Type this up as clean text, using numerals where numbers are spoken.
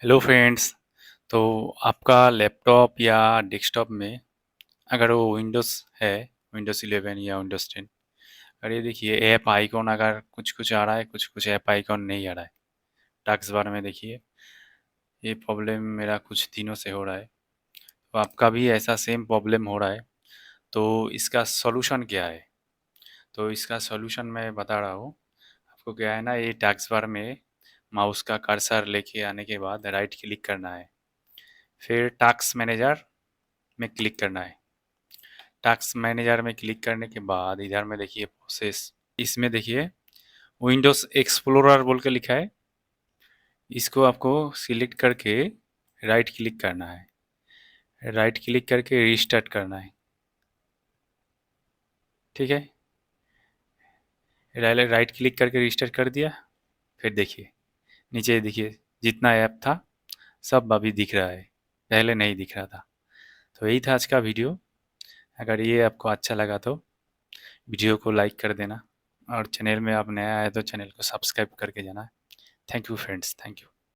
Hello friends. तो आपका laptop या डेस्कटॉप में अगर वो विंडोज़ है, विंडोज़ 11 या विंडोज़ 10, अगर ये देखिए ऐप आइकॉन अगर कुछ कुछ आ रहा है, कुछ कुछ ऐप आइकॉन नहीं आ रहा है। टास्क बार में देखिए, ये प्रॉब्लम मेरा कुछ दिनों से हो रहा है। तो आपका भी ऐसा सेम प्रॉब्लम हो रहा है, तो इसका सॉल्यूशन क्या है? तो इसका सॉल्यूशन मैं बता रहा हूँ आपको। क्या है ना, ये टास्क बार में माउस का कर्सर लेके आने के बाद राइट क्लिक करना है, फिर टास्क मैनेजर में क्लिक करना है। टास्क मैनेजर में क्लिक करने के बाद इधर में देखिए प्रोसेस, इसमें देखिए विंडोज़ एक्सप्लोरर बोल के लिखा है। इसको आपको सिलेक्ट करके राइट क्लिक करना है, राइट क्लिक करके रीस्टार्ट करना है। ठीक है, राइट क्लिक करके रीस्टार्ट कर दिया। फिर देखिए नीचे देखिए, जितना ऐप था सब अभी दिख रहा है, पहले नहीं दिख रहा था। तो यही था आज का वीडियो। अगर ये आपको अच्छा लगा तो वीडियो को लाइक कर देना, और चैनल में आप नया आए तो चैनल को सब्सक्राइब करके जाना। Thank you friends, thank you.